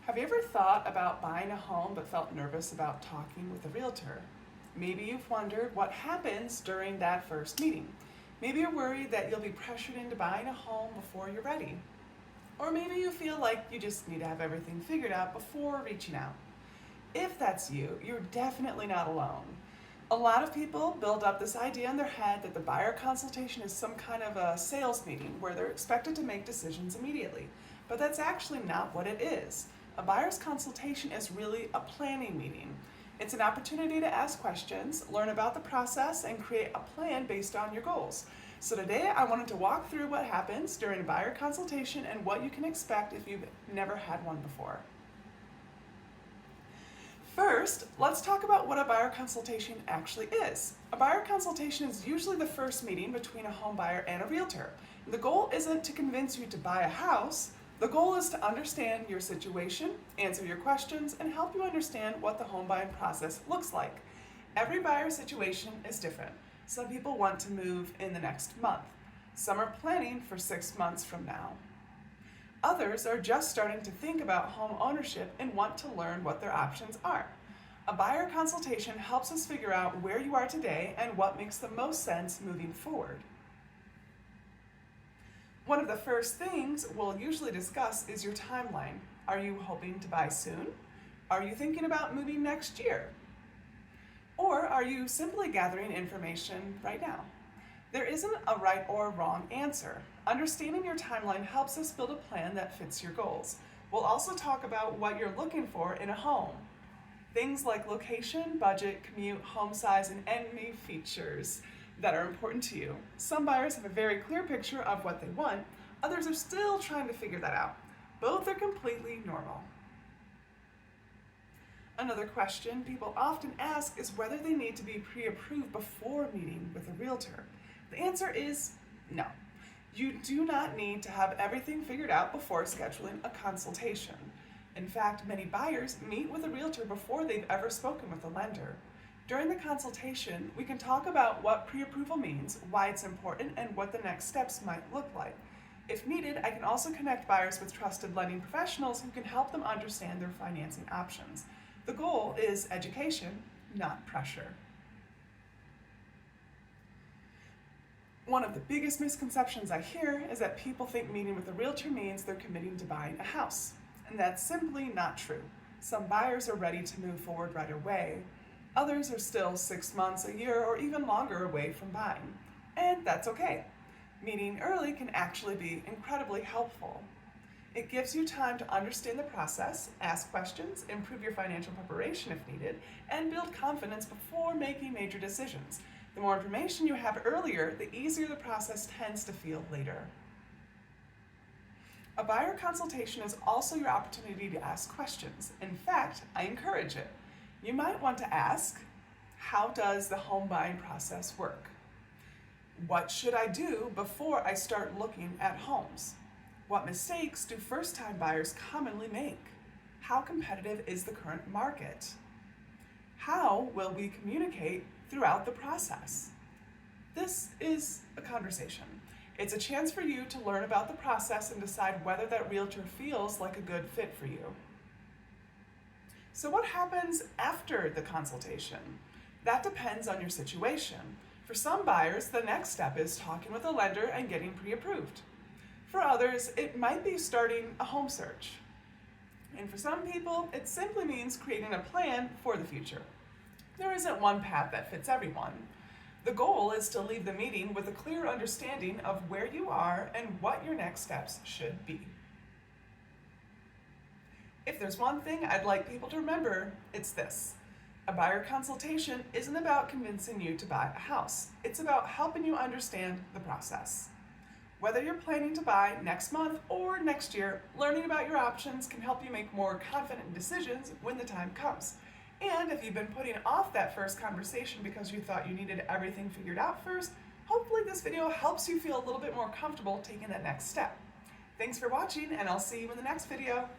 Have you ever thought about buying a home but felt nervous about talking with a realtor? Maybe you've wondered what happens during that first meeting. Maybe you're worried that you'll be pressured into buying a home before you're ready. Or maybe you feel like you just need to have everything figured out before reaching out. If that's you, you're definitely not alone. A lot of people build up this idea in their head that the buyer consultation is some kind of a sales meeting where they're expected to make decisions immediately. But that's actually not what it is. A buyer's consultation is really a planning meeting. It's an opportunity to ask questions, learn about the process, and create a plan based on your goals. So today I wanted to walk through what happens during a buyer consultation and what you can expect if you've never had one before. First, let's talk about what a buyer consultation actually is. A buyer consultation is usually the first meeting between a home buyer and a realtor. The goal isn't to convince you to buy a house. The goal is to understand your situation, answer your questions, and help you understand what the home buying process looks like. Every buyer situation is different. Some people want to move in the next month. Some are planning for 6 months from now. Others are just starting to think about home ownership and want to learn what their options are. A buyer consultation helps us figure out where you are today and what makes the most sense moving forward. One of the first things we'll usually discuss is your timeline. Are you hoping to buy soon? Are you thinking about moving next year? Or are you simply gathering information right now? There isn't a right or wrong answer. Understanding your timeline helps us build a plan that fits your goals. We'll also talk about what you're looking for in a home. Things like location, budget, commute, home size, and any features that are important to you. Some buyers have a very clear picture of what they want. Others are still trying to figure that out. Both are completely normal. Another question people often ask is whether they need to be pre-approved before meeting with a realtor. The answer is no. You do not need to have everything figured out before scheduling a consultation. In fact, many buyers meet with a realtor before they've ever spoken with a lender. During the consultation, we can talk about what pre-approval means, why it's important, and what the next steps might look like. If needed, I can also connect buyers with trusted lending professionals who can help them understand their financing options. The goal is education, not pressure. One of the biggest misconceptions I hear is that people think meeting with a realtor means they're committing to buying a house. And that's simply not true. Some buyers are ready to move forward right away. Others are still 6 months, a year, or even longer away from buying. And that's okay. Meeting early can actually be incredibly helpful. It gives you time to understand the process, ask questions, improve your financial preparation if needed, and build confidence before making major decisions. The more information you have earlier, the easier the process tends to feel later. A buyer consultation is also your opportunity to ask questions. In fact, I encourage it. You might want to ask, how does the home buying process work? What should I do before I start looking at homes? What mistakes do first-time buyers commonly make? How competitive is the current market? How will we communicate throughout the process? This is a conversation. It's a chance for you to learn about the process and decide whether that realtor feels like a good fit for you. So what happens after the consultation? That depends on your situation. For some buyers, the next step is talking with a lender and getting pre-approved. For others, it might be starting a home search. And for some people, it simply means creating a plan for the future. There isn't one path that fits everyone. The goal is to leave the meeting with a clear understanding of where you are and what your next steps should be. If there's one thing I'd like people to remember, it's this. A buyer consultation isn't about convincing you to buy a house. It's about helping you understand the process. Whether you're planning to buy next month or next year, learning about your options can help you make more confident decisions when the time comes. And if you've been putting off that first conversation because you thought you needed everything figured out first, hopefully this video helps you feel a little bit more comfortable taking that next step. Thanks for watching, and I'll see you in the next video.